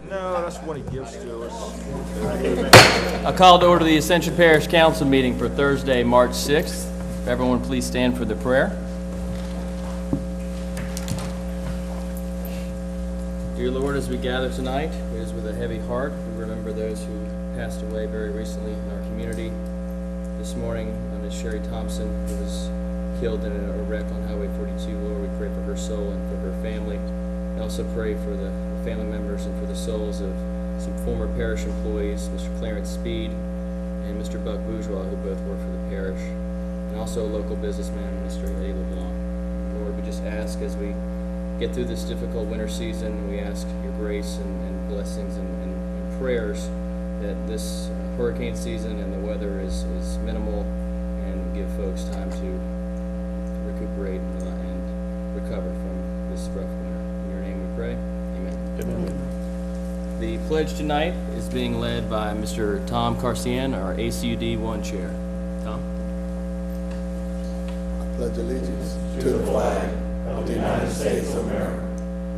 No, that's what he gives to us. I call to order the Ascension Parish Council meeting for Thursday, March 6th. If everyone please stand for the prayer. Dear Lord, as we gather tonight, it is with a heavy heart. We remember those who passed away very recently in our community. This morning, Ms. Sherry Thompson, who was killed in a wreck on Highway 42. Lord, we pray for her soul and for her family. And also pray for the family members and for the souls of some former parish employees, Mr. Clarence Speed and Mr. Buck Bourgeois, who both work for the parish, and also a local businessman, Mr. Eddie LeBlanc. Lord, we just ask as we get through this difficult winter season, we ask your grace and blessings and prayers that this hurricane season and the weather is minimal and give folks time to recuperate and recover from this rough winter. In your name we pray. Amen. Amen. The pledge tonight is being led by Mr. Tom Carcian, our ACUD 1 chair. Tom? I pledge allegiance to the flag of the United States of America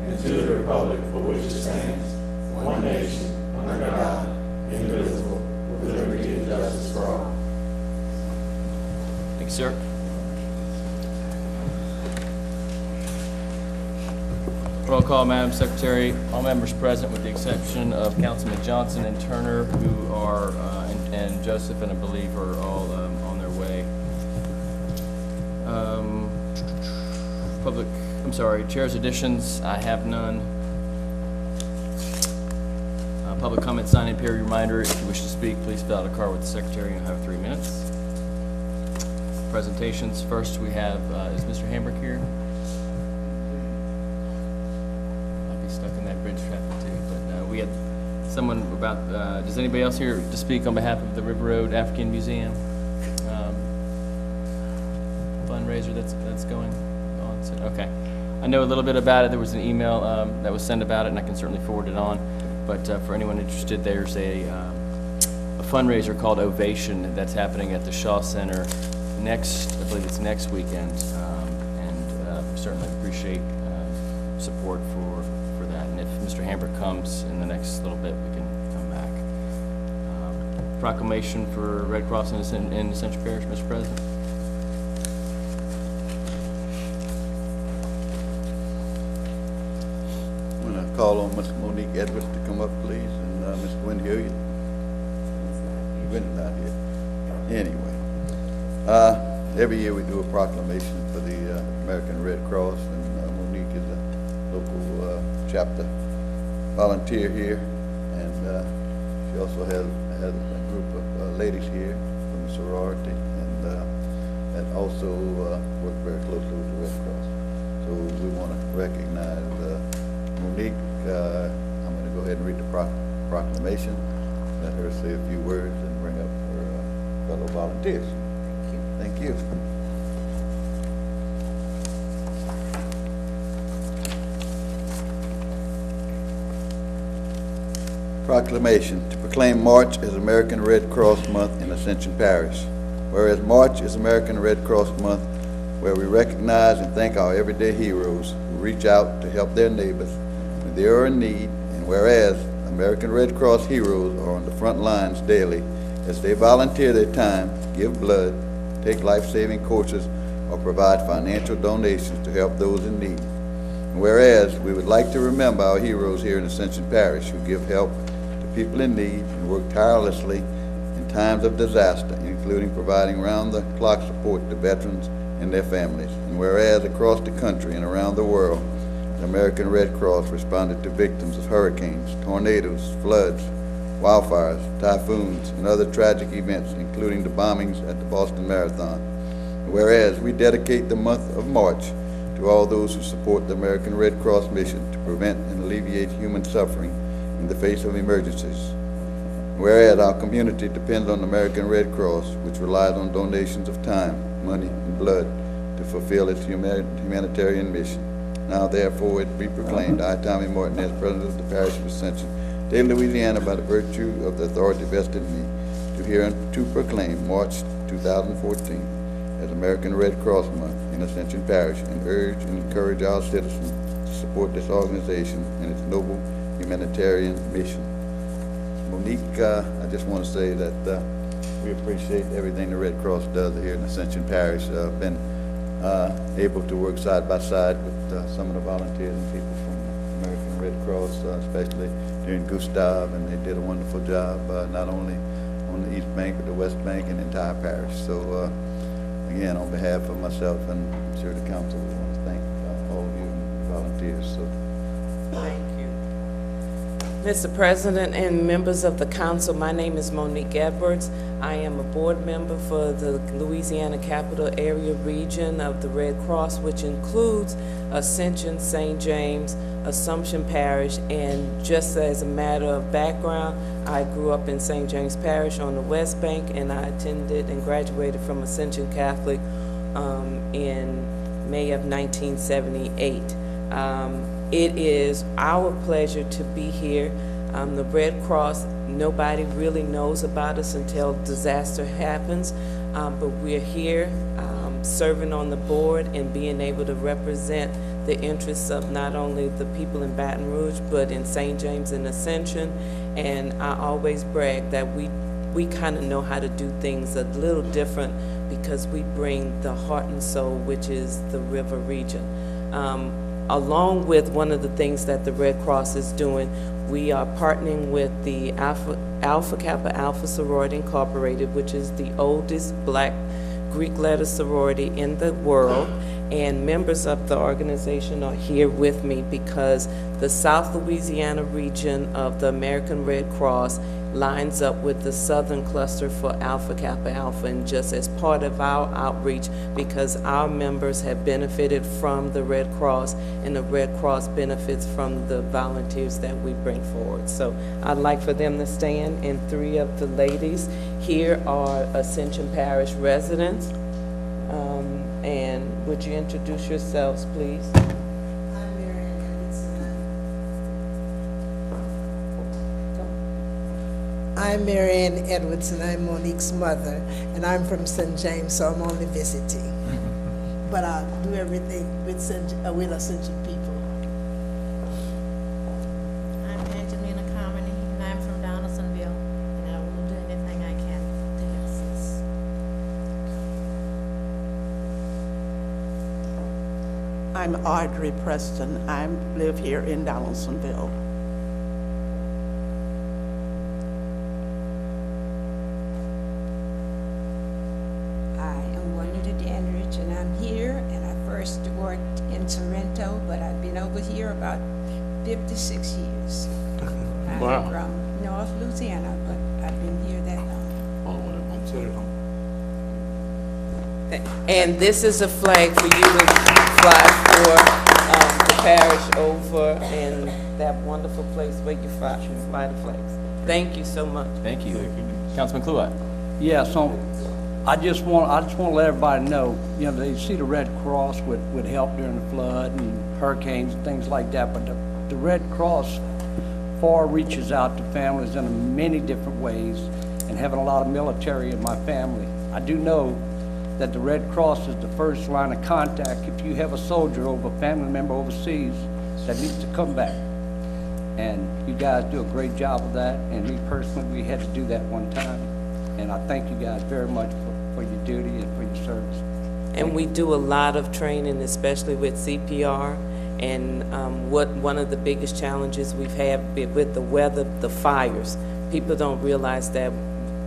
and to the republic for which it stands, one nation, under God, indivisible, with liberty and justice for all. Thank you, sir. Roll call, Madam Secretary. All members present with the exception of Councilman Johnson and Turner, who are, and Joseph, and I believe are all on their way. Chair's additions, I have none. Public comment sign-in period reminder, if you wish to speak, please fill out a card with the Secretary. You'll have 3 minutes. Presentations, first we have, is Mr. Hambrick here? Stuck in that bridge traffic too, but we had someone about, does anybody else here to speak on behalf of the River Road African Museum fundraiser that's going on? So, okay, I know a little bit about it. There was an email that was sent about it, and I can certainly forward it on, but for anyone interested, there's a fundraiser called Ovation that's happening at the Shaw Center I believe it's next weekend, and we certainly appreciate support for that. And if Mr. Hambrick comes in the next little bit, we can come back. Proclamation for Red Cross in Ascension Parish, Mr. President. I'm going to call on Ms. Monique Edwards to come up, please, and Ms. Gwen Hilliard. Gwen's not here. Anyway, every year we do a proclamation for the American Red Cross, and Monique is a local chapter volunteer here, and she also has a group of ladies here from the sorority, and that also work very closely with the Red Cross. So we want to recognize Monique. I'm going to go ahead and read the proclamation, let her say a few words, and bring up her fellow volunteers. Thank you. Thank you. Proclamation to proclaim March as American Red Cross Month in Ascension Parish. Whereas March is American Red Cross Month, where we recognize and thank our everyday heroes who reach out to help their neighbors when they are in need, and whereas American Red Cross heroes are on the front lines daily as they volunteer their time, give blood, take life-saving courses, or provide financial donations to help those in need. And whereas we would like to remember our heroes here in Ascension Parish who give help people in need and work tirelessly in times of disaster, including providing round-the-clock support to veterans and their families. And whereas across the country and around the world, the American Red Cross responded to victims of hurricanes, tornadoes, floods, wildfires, typhoons, and other tragic events, including the bombings at the Boston Marathon. And whereas we dedicate the month of March to all those who support the American Red Cross mission to prevent and alleviate human suffering in the face of emergencies. Whereas our community depends on the American Red Cross, which relies on donations of time, money, and blood to fulfill its humanitarian mission. Now therefore it be proclaimed, I, Tommy Martinez, President of the Parish of Ascension, State of Louisiana, by the virtue of the authority vested in me, to hereunto proclaim March 2014 as American Red Cross Month in Ascension Parish, and urge and encourage our citizens to support this organization and its noble humanitarian mission. Monique, I just want to say that we appreciate everything the Red Cross does here in Ascension Parish. Been able to work side by side with some of the volunteers and people from American Red Cross, especially during Gustav, and they did a wonderful job, not only on the East Bank, but the West Bank and the entire parish. So again, on behalf of myself and I'm sure the council, we want to thank all of you volunteers. So. Thank you. Mr. President and members of the council, my name is Monique Edwards. I am a board member for the Louisiana Capital Area region of the Red Cross, which includes Ascension, St. James, Assumption Parish, and just as a matter of background, I grew up in St. James Parish on the West Bank, and I attended and graduated from Ascension Catholic in May of 1978. It is our pleasure to be here. The Red Cross, nobody really knows about us until disaster happens, but we're here serving on the board and being able to represent the interests of not only the people in Baton Rouge, but in St. James and Ascension. And I always brag that we kind of know how to do things a little different because we bring the heart and soul, which is the river region. Along with one of the things that the Red Cross is doing, we are partnering with the Alpha Kappa Alpha Sorority Incorporated, which is the oldest black Greek letter sorority in the world, and members of the organization are here with me because the South Louisiana region of the American Red Cross lines up with the southern cluster for Alpha Kappa Alpha, and just as part of our outreach, because our members have benefited from the Red Cross and the Red Cross benefits from the volunteers that we bring forward. So I'd like for them to stand, and three of the ladies here are Ascension Parish residents. And would you introduce yourselves, please? I'm Marianne Edwards, and I'm Monique's mother, and I'm from St. James, so I'm only visiting. But I do everything with Ascension people. I'm Angelina Carmody, and I'm from Donaldsonville, and I will do anything I can to assist. I'm Audrey Preston. I live here in Donaldsonville. And I'm here, and I first worked in Sorrento, but I've been over here about 56 years. Wow. I'm from North Louisiana, but I've been here that long. And this is a flag for you to fly for the parish over in that wonderful place where you fly the flags. Thank you so much. Thank you. Councilman Kluwat. Yeah, so I just want to let everybody know, they see the Red Cross would help during the flood and hurricanes and things like that, but the Red Cross far reaches out to families in many different ways, and having a lot of military in my family, I do know that the Red Cross is the first line of contact if you have a soldier or a family member overseas that needs to come back. And you guys do a great job of that, and me personally, we had to do that one time. And I thank you guys very much for your duty and for your service. And we do a lot of training, especially with CPR. And one of the biggest challenges we've had with the weather, the fires. People don't realize that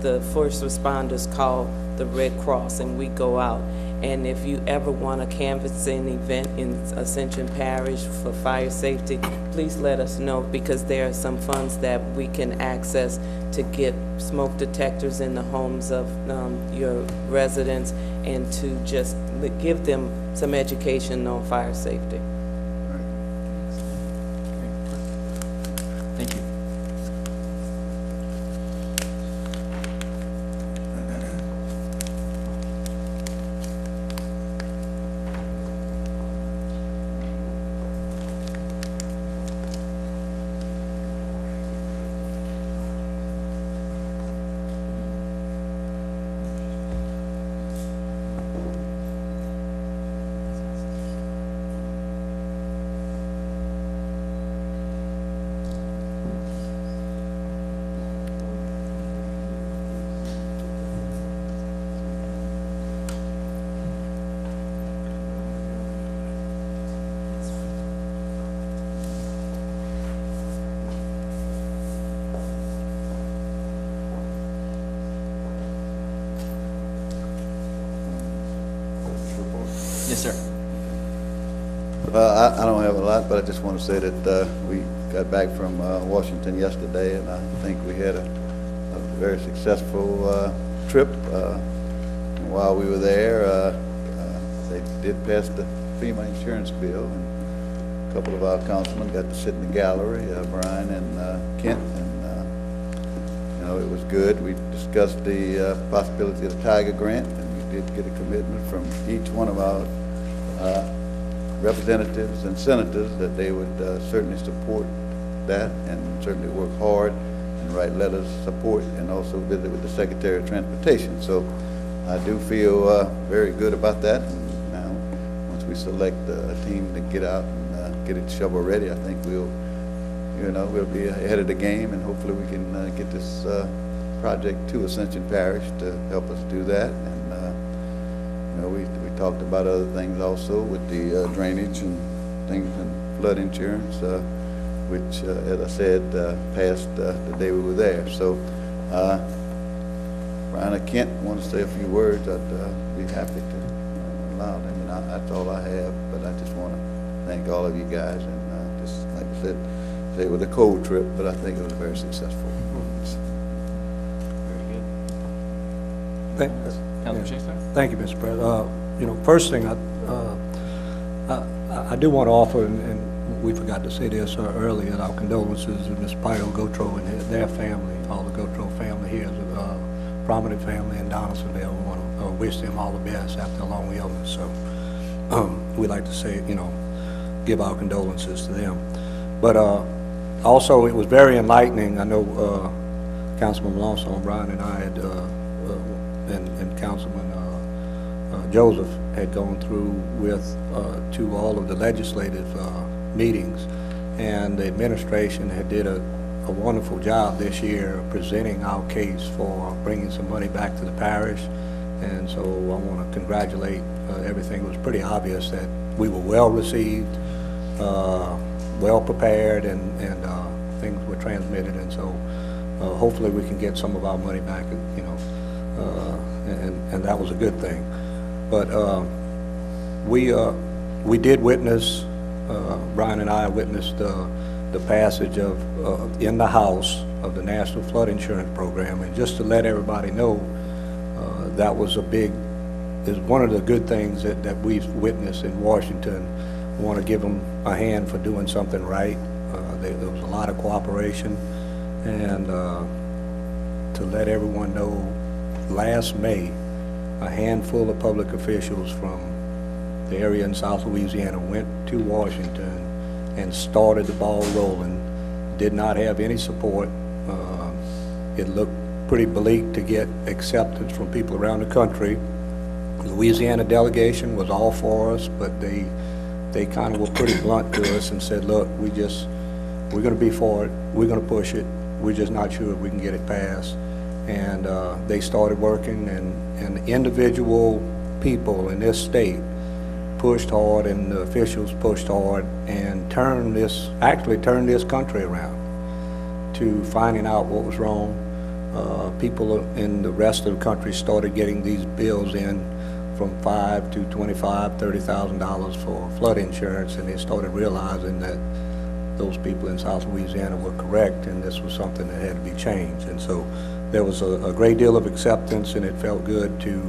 the first responders call the Red Cross, and we go out. And if you ever want a canvassing event in Ascension Parish for fire safety, please let us know, because there are some funds that we can access to get smoke detectors in the homes of your residents, and to just give them some education on fire safety. Thank you. Yes, sir. I don't have a lot, but I just want to say that we got back from Washington yesterday, and I think we had a very successful trip. While we were there, they did pass the FEMA insurance bill, and a couple of our councilmen got to sit in the gallery, Brian and Kent, and you know, it was good. We discussed the possibility of the Tiger Grant, and we did get a commitment from each one of our representatives and senators that they would certainly support that and certainly work hard and write letters of support and also visit with the Secretary of Transportation. So I do feel very good about that. And now, once we select a team to get out and get it shovel ready, I think we'll be ahead of the game, and hopefully we can get this project to Ascension Parish to help us do that. And you know, we talked about other things also with the drainage and things and flood insurance, which, as I said, passed the day we were there. So, Brian, I Kent want to say a few words. I'd be happy to allow them. And that's all I have. But I just want to thank all of you guys. And just like I said, it was a cold trip, but I think it was very successful. Very good. Councilman Schaefer? Thank you, Mr. President. You know, first thing I do want to offer, and we forgot to say this earlier, our condolences to Ms. Pio Gotro and their family, all the Gotro family here, is a prominent family in Donaldsonville. We want to wish them all the best after a long illness. So we like to say, you know, give our condolences to them. But also, it was very enlightening. I know Councilman Malonzo, Brian, and I had, and Councilman Joseph had gone through with to all of the legislative meetings, and the administration had did a wonderful job this year presenting our case for bringing some money back to the parish. And so I want to congratulate everything. It was pretty obvious that we were well received, well prepared, and things were transmitted. And so hopefully we can get some of our money back, you know, and that was a good thing. But we did witness, Brian and I witnessed the passage of in the House of the National Flood Insurance Program. And just to let everybody know, that was is one of the good things that we've witnessed in Washington. We want to give them a hand for doing something right. There was a lot of cooperation, and to let everyone know, last May, a handful of public officials from the area in South Louisiana went to Washington and started the ball rolling. Did not have any support. It looked pretty bleak to get acceptance from people around the country. The Louisiana delegation was all for us, but they kind of were pretty blunt to us and said, look, we're going to be for it, we're going to push it, we're just not sure if we can get it passed. And they started working, and individual people in this state pushed hard, and the officials pushed hard, and actually turned this country around to finding out what was wrong. People in the rest of the country started getting these bills in from $5,000 to $25,000, $30,000 for flood insurance, and they started realizing that those people in South Louisiana were correct, and this was something that had to be changed. And so there was a great deal of acceptance, and it felt good to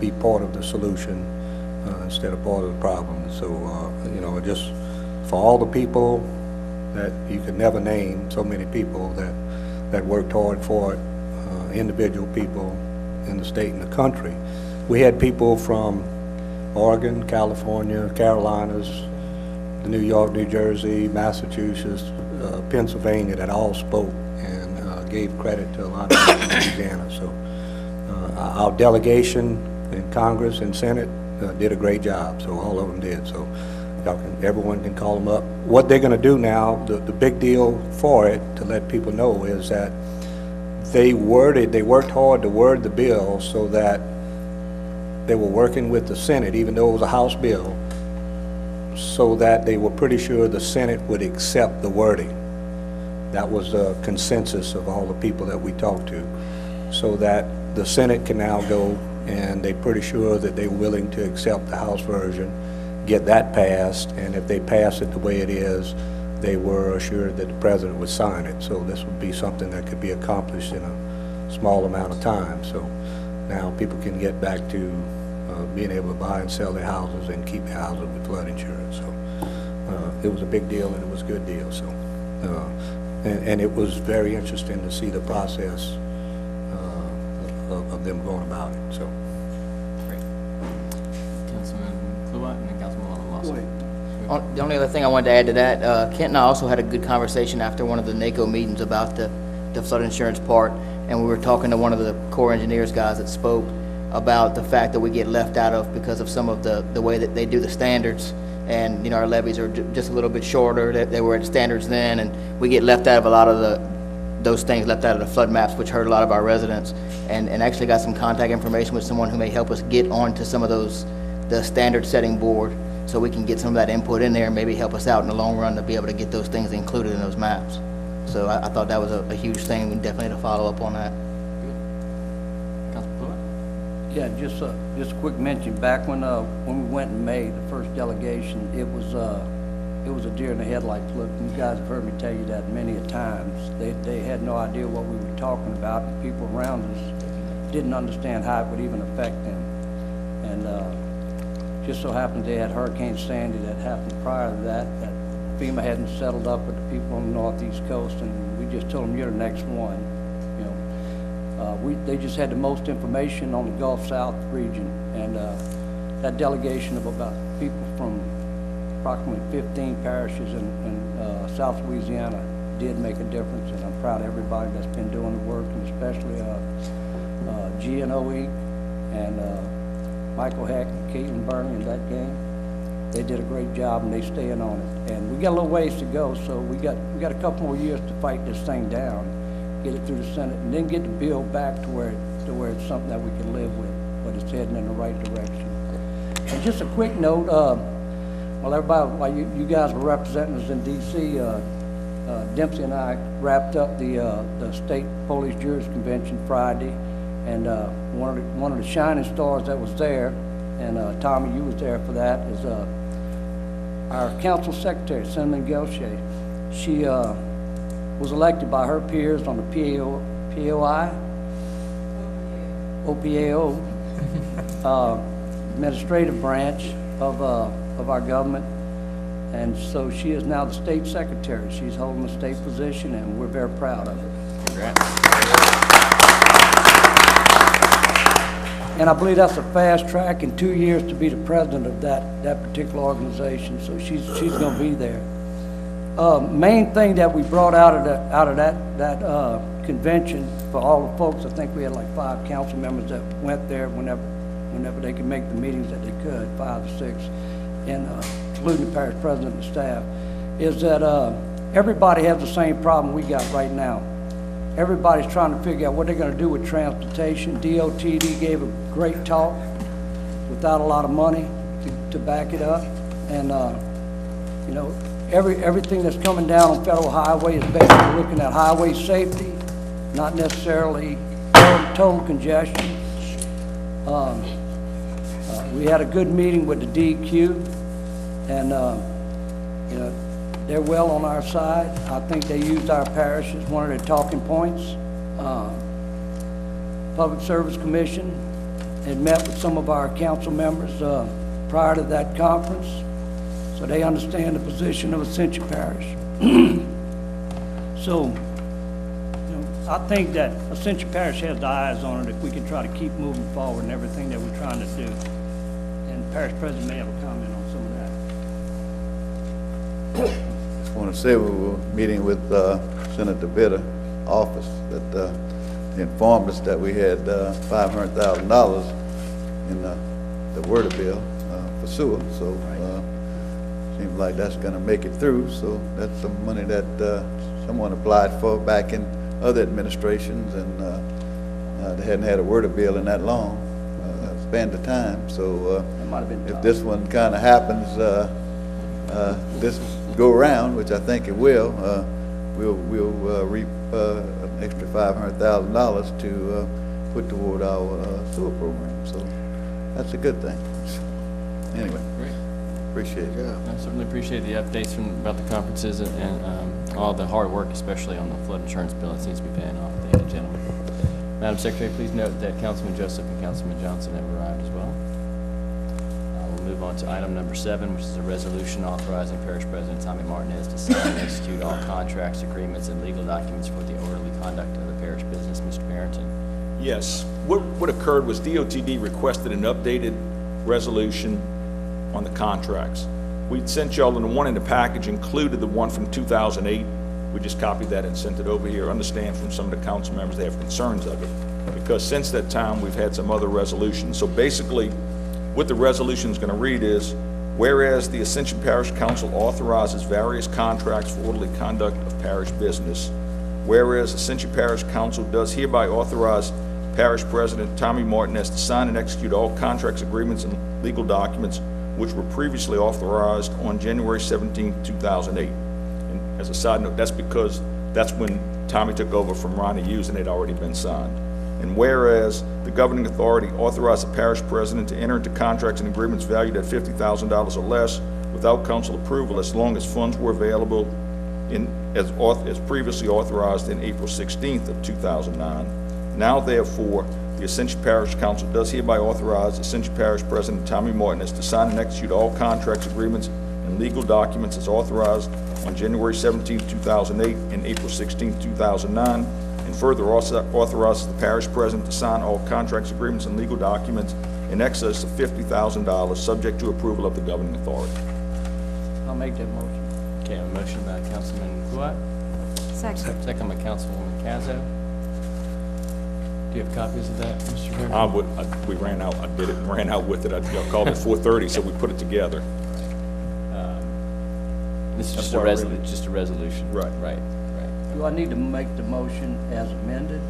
be part of the solution instead of part of the problem. So, you know, just for all the people that you could never name, so many people that worked hard for it, individual people in the state and the country. We had people from Oregon, California, Carolinas, New York, New Jersey, Massachusetts, Pennsylvania that all spoke and gave credit to a lot of Louisiana. So our delegation in Congress and Senate did a great job. So all of them did. So everyone can call them up. What they're going to do now, the big deal for it, to let people know, is that they worked hard to word the bill so that they were working with the Senate, even though it was a House bill, so that they were pretty sure the Senate would accept the wording. That was the consensus of all the people that we talked to, so that the Senate can now go and they're pretty sure that they're willing to accept the House version, get that passed, and if they pass it the way it is, they were assured that the president would sign it. So this would be something that could be accomplished in a small amount of time. So now people can get back to being able to buy and sell their houses and keep their houses with flood insurance. So it was a big deal, and it was a good deal. So and it was very interesting to see the process of them going about it. So. Great. Councilman Kluwat and then Councilman Lawson. The only other thing I wanted to add to that, Kent and I also had a good conversation after one of the NACO meetings about the flood insurance part, and we were talking to one of the Corps engineers guys that spoke about the fact that we get left out of because of some of the way that they do the standards, and our levees are just a little bit shorter. They were at standards then, and we get left out of a lot of those things, left out of the flood maps, which hurt a lot of our residents, and actually got some contact information with someone who may help us get onto some of the standard setting board, so we can get some of that input in there and maybe help us out in the long run to be able to get those things included in those maps. So I thought that was a huge thing. We definitely need to follow up on that. Yeah, just a quick mention. Back when we went in May, the first delegation, it was a deer in the headlights look. You guys have heard me tell you that many a times. They had no idea what we were talking about, and people around us didn't understand how it would even affect them. And just so happened they had Hurricane Sandy that happened prior to that FEMA hadn't settled up with the people on the northeast coast, and we just told them, you're the next one. They just had the most information on the Gulf South region, and that delegation of about people from approximately 15 parishes in South Louisiana did make a difference, and I'm proud of everybody that's been doing the work, and especially GNOE and Michael Heck and Caitlin Burney in that game. They did a great job, and they staying on it. And we got a little ways to go, so we got a couple more years to fight this thing down, get it through the Senate, and then get the bill back to where it's something that we can live with, but it's heading in the right direction. And just a quick note, while you guys were representing us in D.C., Dempsey and I wrapped up the State Police Jurors Convention Friday, and one of the shining stars that was there, and Tommy, you was there for that, is our council secretary, Cinnamon Gelshay. She was elected by her peers on the OPAO administrative branch of our government, and so she is now the state secretary. She's holding the state position, and we're very proud of her. Congrats. And I believe that's a fast track in 2 years to be the president of that particular organization. So she's going to be there. Main thing that we brought out of that convention for all the folks, I think we had like 5 council members that went there whenever they could make the meetings that they could, 5 or 6, and including the parish president and staff, is that everybody has the same problem we got right now. Everybody's trying to figure out what they're going to do with transportation. DOTD gave a great talk without a lot of money to back it up, and everything that's coming down on federal highway is basically looking at highway safety, not necessarily total congestion. We had a good meeting with the DEQ, and they're well on our side. I think they used our parish as one of their talking points. Public Service Commission had met with some of our council members prior to that conference, so they understand the position of Ascension Parish. So, I think that Ascension Parish has the eyes on it if we can try to keep moving forward in everything that we're trying to do. And the Parish President may have a comment on some of that. I want to say we were meeting with Senator Bitter office that informed us that we had $500,000 in the Word bill for sewer. So seems like that's going to make it through. So that's some money that someone applied for back in other administrations, and they hadn't had a Word bill in that long span of time. So if this one kind of happens, this go around, which I think it will, we'll reap an extra $500,000 to put toward our sewer program. So that's a good thing. Anyway, Great. appreciate it. I certainly appreciate the updates about the conferences and all the hard work, especially on the flood insurance bill. It seems to be paying off. Thank you, gentlemen. Madam Secretary, please note that Councilman Joseph and Councilman Johnson have arrived as well. We'll move on to item number 7, which is a resolution authorizing Parish President Tommy Martinez to sign and execute all contracts, agreements, and legal documents for the orderly conduct of the parish business. Mr. Barrington. Yes. What occurred was DOTD requested an updated resolution on the contracts. We sent y'all the one in the package, included the one from 2008. We just copied that and sent it over here. Understand from some of the council members they have concerns of it, because since that time we've had some other resolutions. So basically, what the resolution is going to read is, whereas the Ascension Parish Council authorizes various contracts for orderly conduct of parish business, whereas Ascension Parish Council does hereby authorize Parish President Tommy Martinez to sign and execute all contracts, agreements, and legal documents which were previously authorized on January 17, 2008. And as a side note, that's because that's when Tommy took over from Ronnie Hughes and it had already been signed. And whereas the governing authority authorized the parish president to enter into contracts and agreements valued at $50,000 or less without council approval, as long as funds were available as previously authorized in April 16th of 2009. Now therefore, the Ascension Parish Council does hereby authorize Ascension Parish President Tommy Martinez to sign and execute all contracts, agreements, and legal documents as authorized on January 17, 2008 and April 16, 2009, and further authorizes the Parish President to sign all contracts, agreements, and legal documents in excess of $50,000, subject to approval of the governing authority. I'll make that motion. Okay, a motion by Councilman Kluat. Second by Councilwoman Cazzo. Do you have copies of that, Mr. Barrington? We ran out. I did it and ran out with it. I called at 4:30, so we put it together. This is That's just a why I resolution. really- Just a resolution. Right. Right. Do I need to make the motion as amended?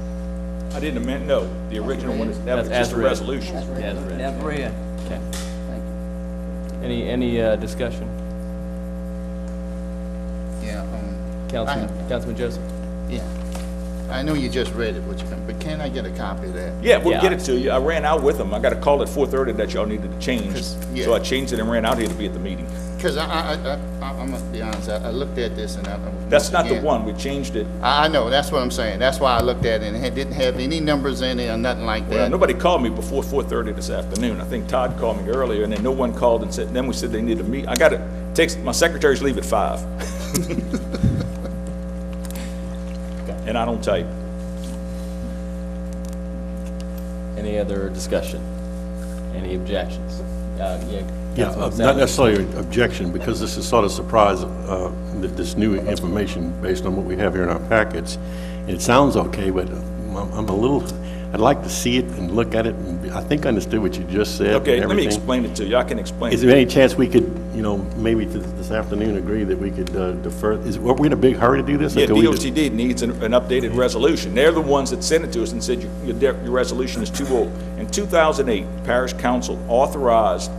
I didn't amend, no. The original one is, that was As just a read. resolution. As read. As read. Okay. Thank you. Any discussion? Yeah, Councilman Joseph. yeah. I know you just read it, but can I get a copy of that? Yeah, we'll Yeah. get it to you. I ran out with them. I got a call at 4:30 that y'all needed to change. Yeah. So I changed it and ran out here to be at the meeting. Because I'm gonna be honest, I looked at this and That's not the again, one. We changed it. I know, that's what I'm saying. That's why I looked at it and it didn't have any numbers in it or nothing like Well, that. nobody called me before 4:30 this afternoon. I think Todd called me earlier, and then no one called and said, then we said they needed to meet. I got it. My secretaries leave at 5. And I don't type. Any other discussion? Any objections? Yeah, Councilman not Sanders. necessarily an objection, because this is sort of surprise, this new information based on what we have here in our packets. And it sounds okay, but I'm a little, I'd like to see it and look at it, and I think I understood what you just said. Okay, and let me everything. explain it to you. I can explain Is it. there any chance we could, maybe this afternoon agree that we could defer? Are we in a big hurry to do this? or Yeah, can we just- DOTD needs an updated resolution. They're the ones that sent it to us and said your resolution is too old. In 2008, Parish Council authorized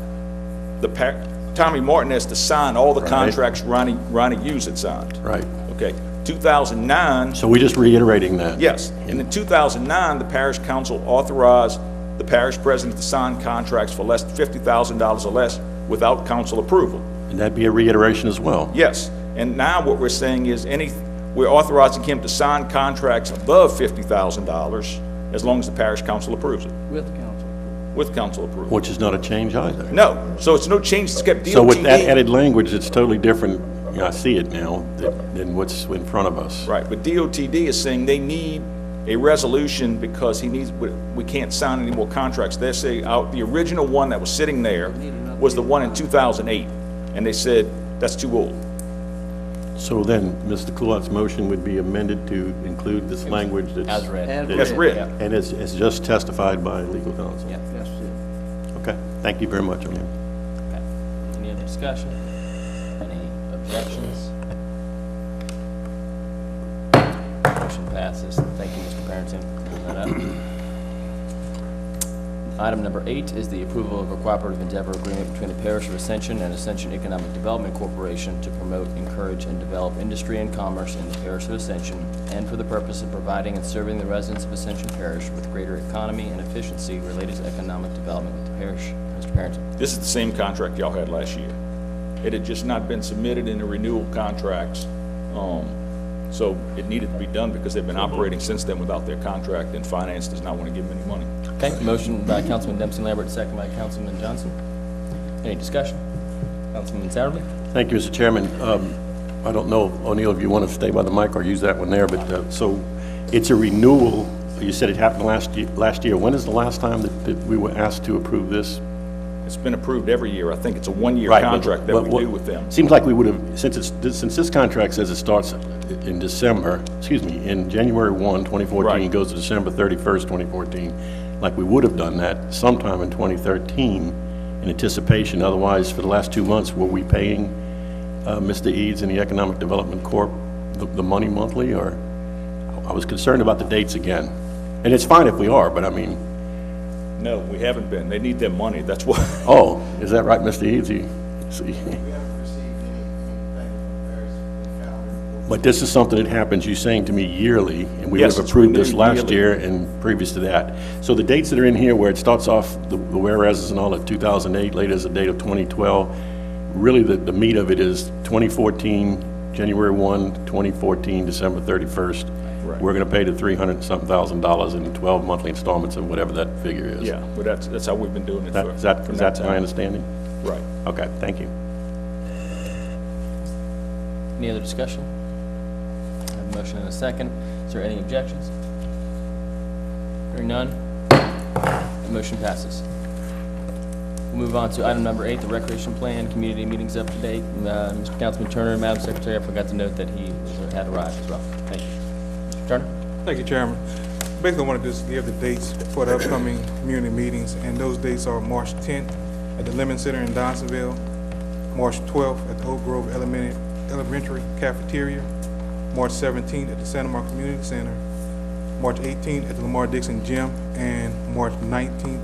Tommy Martinez to sign all the Right. contracts Ronnie Hughes had signed. Right. Okay, 2009, So we're just reiterating that? yes. And in 2009, the Parish Council authorized the parish president to sign contracts for less than $50,000 or less without council approval. And that'd be a reiteration as well? Yes, and now what we're saying is we're authorizing him to sign contracts above $50,000 as long as the parish council approves it, With council. with council approval. Which is not a change either. No, so it's no change, it's kept DOTD. So with that added language, it's totally different, I see it now, than what's in front of us. Right, but DOTD is saying they need a resolution because we can't sign any more contracts. They're saying the original one that was sitting there was the one in 2008, and they said, that's too old. So then, Mr. Kulat's motion would be amended to include this language that's... As read. That's read. And it's just testified by legal counsel? Yeah. That's it. Okay, thank you very much, O'Neill. Okay. Any other discussion? Any objections? Motion passes. Thank you, Mr. Barrington, for clearing that Item number 8 is the approval of a cooperative endeavor agreement between the Parish of Ascension and Ascension Economic Development Corporation to promote, encourage, and develop industry and commerce in the Parish of Ascension, and for the purpose of providing and serving the residents of Ascension Parish with greater economy and efficiency related to economic development with the parish. Mr. Parrington. This is the same contract y'all had last year. It had just not been submitted in the renewal contracts, so it needed to be done because they've been operating since then without their contract, and finance does not want to give them any money. Okay, motion by Councilman Dempsey Lambert, second by Councilman Johnson. Any discussion? Councilman Satterley? Thank you, Mr. Chairman. I don't know, O'Neill, if you want to stay by the mic or use that one there, but so it's a renewal. You said it happened last year. When is the last time that we were asked to approve this? It's been approved every year. I think it's a one-year Right, contract that but we do with them. Seems like we would have, since this contract says it starts in in January 1, 2014, Right. goes to December 31st, 2014, like we would have done that sometime in 2013 in anticipation. Otherwise, for the last 2 months, were we paying Mr. Eads and the Economic Development Corp the money monthly, or? I was concerned about the dates again. And it's fine if we are, but I mean. No, we haven't been. They need their money, that's why. Oh, is that right, Mr. Eads? See. We haven't received anything from Paris calendar. But this is something that happens, you're saying to me, yearly, and we would Yes, have it's approved this renewed last yearly. year and previous to that. So the dates that are in here where it starts off, the whereases and all at 2008, later is the date of 2012, really the meat of it is 2014, January 1, 2014, December 31st. Right. We're going to pay the $300-something thousand in 12 monthly installments of whatever that figure is. Yeah, but that's how we've been doing it Is that from my time. understanding? Right. Okay, thank you. Any other discussion? I have a motion and a second. Is there any objections? Hearing none, the motion passes. We'll move on to item number 8, the recreation plan, community meetings up to date. Mr. Councilman Turner, Madam Secretary, I forgot to note that he had arrived as well. Thank you. Mr. Turner? Thank you, Chairman. Basically, I want to just give the dates for the upcoming community meetings, and those dates are March 10th at the Lemon Center in Donsonville, March 12th at the Oak Grove Elementary Cafeteria, March 17th at the Santa Mar Community Center, March 18th at the Lamar Dixon Gym, and March 19th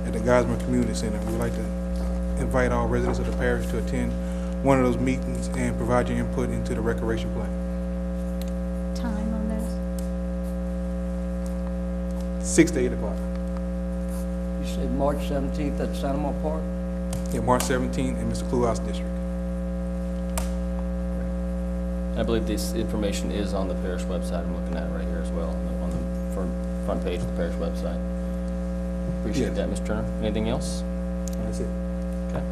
at the Geismar Community Center. We would like to invite all residents of the parish to attend one of those meetings and provide your input into the recreation plan. Time on those? 6 to 8 o'clock. You said March 17th at Santa Mar Park? Yeah, March 17th in Mr. Kluhouse District. I believe this information is on the parish website. I'm looking at it right here as well, on the front page of the parish website. Appreciate that, Mr. Turner. Anything else? That's it. Okay.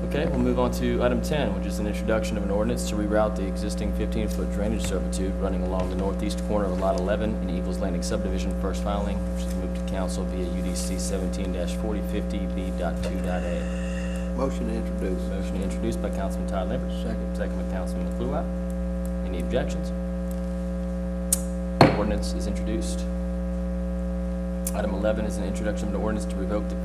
Okay, we'll move on to item 10, which is an introduction of an ordinance to reroute the existing 15-foot drainage servitude running along the northeast corner of Lot 11 in Eagles Landing subdivision, first filing, which is moved to council via UDC 17-4050B.2.a. Motion to introduce. Motion introduced by Councilman Todd Lambert. Second by Councilman McClure. Any objections? Ordinance is introduced. Item 11 is an introduction of an ordinance to revoke the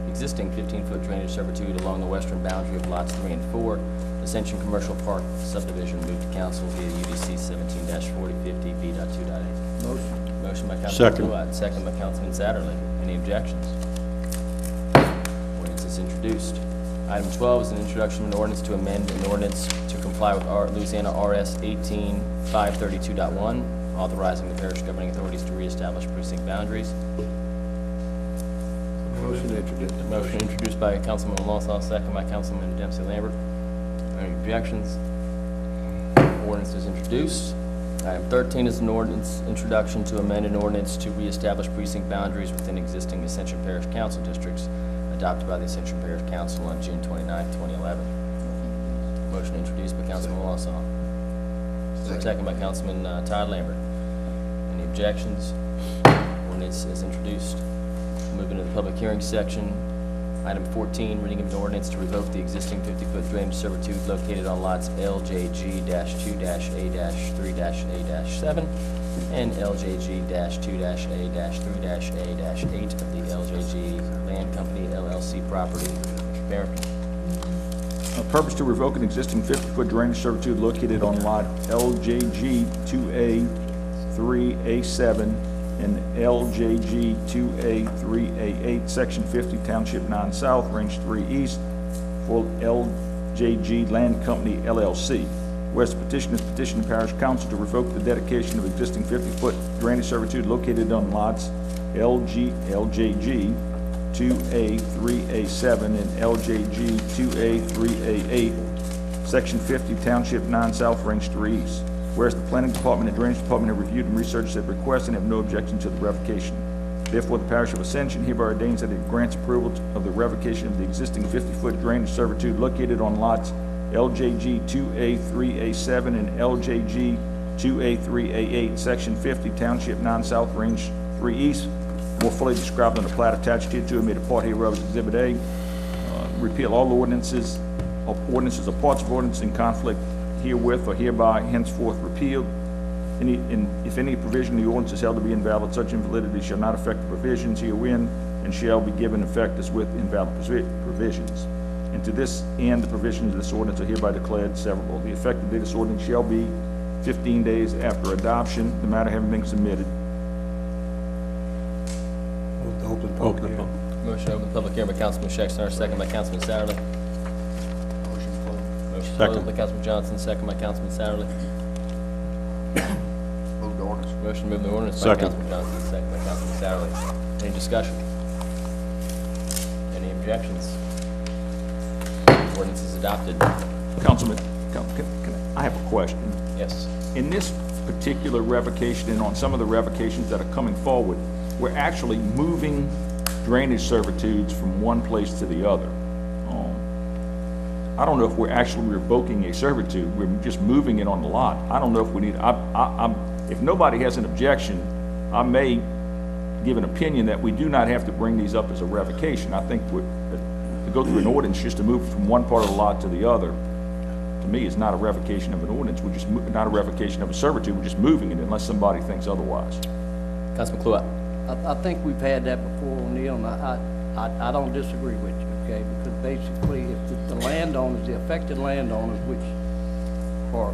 existing 15-foot drainage servitude along the western boundary of lots 3 and 4, Ascension Commercial Park subdivision, moved to council via UDC 17-4050B.2.a. Motion by Councilman McClure, second by Councilman Satterley. Any objections? Ordinance is introduced. Item 12 is an introduction of an ordinance to amend an ordinance to comply with Louisiana RS 18532.1, authorizing the parish governing authorities to reestablish precinct boundaries. Motion to introduce. Motion introduced by Councilman Lonsall, second by Councilman Dempsey Lambert. Any objections? Ordinance is introduced. Item 13 is an ordinance introduction to amend an ordinance to reestablish precinct boundaries within existing Ascension Parish Council districts adopted by the Ascension Parish Council on June 29, 2011. Motion introduced by Councilman Lonsall. Second by Councilman Todd Lambert. Any objections? Ordinance is introduced. Moving to the public hearing section. Item 14, reading of an ordinance to revoke the existing 50-foot drainage servitude located on lots LJG-2-A-3-A-7 and LJG-2-A-3-A-8 of the LJG Land Company LLC property. Mr. Barrington. Purpose to revoke an existing 50-foot drainage servitude located on lot LJG 2A, 3A7, and LJG 2A3A8, Section 50, Township 9 South, Range 3 East, for LJG Land Company LLC. Whereas the petitioners petition the parish council to revoke the dedication of existing 50-foot drainage servitude located on lots LJG 2A3A7 and LJG 2A3A8, Section 50, Township 9 South, Range 3 East. Whereas the Planning Department and Drainage Department have reviewed and researched said request and have no objection to the revocation. Therefore, the Parish of Ascension hereby ordains that it grants approval of the revocation of the existing 50-foot drainage servitude located on lots LJG 2A3A7 and LJG 2A3A8, Section 50, Township 9 South, Range 3 East, more fully described on the plat attached hereto and made a part hereof as Exhibit A. Repeal all ordinances or parts of ordinance in conflict herewith or hereby henceforth repealed. If any provision of the ordinance is held to be invalid, such invalidity shall not affect the provisions herein and shall be given effect as with invalid provisions. And to this end, the provisions of this ordinance are hereby declared severable. The effective date of this ordinance shall be 15 days after adoption, the matter having been submitted. Open public hearing. Motion to open public hearing by Councilman Schechter, second by Councilman Satterley. Motion closed by Councilman Johnson, second by Councilman Satterley. Move the ordinance. Motion to move the ordinance by Second. Councilman Johnson, second by Councilman Satterley. Any discussion? Any objections? Ordinance is adopted. Councilman, I have a question. Yes. In this particular revocation and on some of the revocations that are coming forward, we're actually moving drainage servitudes from one place to the other. I don't know if we're actually revoking a servitude. We're just moving it on the lot. I don't know if we need, if nobody has an objection, I may give an opinion that we do not have to bring these up as a revocation. I think to go through an ordinance just to move from one part of the lot to the other, to me, is not a revocation of an ordinance. We're just not a revocation of a servitude. We're just moving it unless somebody thinks otherwise. Councilman Cluett. I think we've had that before, O'Neill, and I don't disagree with you, okay? Because basically, if the landowners, the affected landowners, which are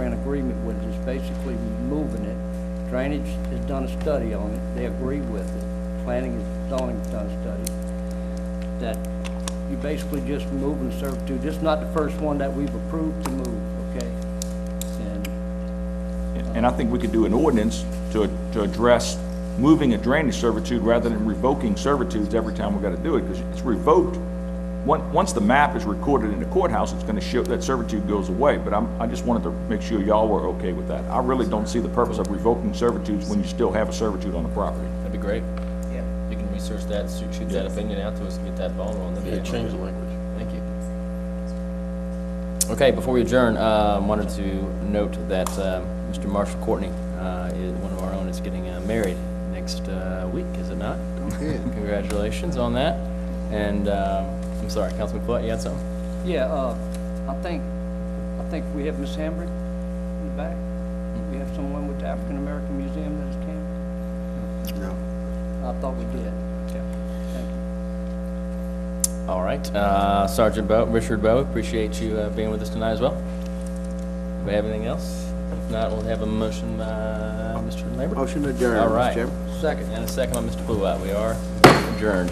in agreement with it, is basically moving it. Drainage has done a study on it. They agree with it. Planning and zoning has done a study. That you're basically just moving the servitude. This is not the first one that we've approved to move, okay? And I think we could do an ordinance to address moving a drainage servitude rather than revoking servitudes every time we've got to do it, because it's revoked. Once the map is recorded in the courthouse, it's going to show that servitude goes away, but I just wanted to make sure y'all were okay with that. I really don't see the purpose of revoking servitudes when you still have a servitude on the property. That'd be great. Yeah. You can research that, shoot that opinion out to us and get that ball rolling. Yeah, change the language. Thank you. Okay, before we adjourn, wanted to note that Mr. Marshall Courtney, one of our own, is getting married next week, is it not? Okay. Congratulations on that. And I'm sorry, Councilman Cluett, you had something? Yeah, I think we have Miss Hambrick in the back. We have someone with the African American Museum that came. No. I thought we did. Yeah. Thank you. All right, Sergeant Richard Bowe, appreciate you being with us tonight as well. Do we have anything else? If not, we'll have a motion by Mr. Lambert. Motion adjourned, All Mr. right. Chairman. Second, and a second by Mr. Cluett. We are adjourned.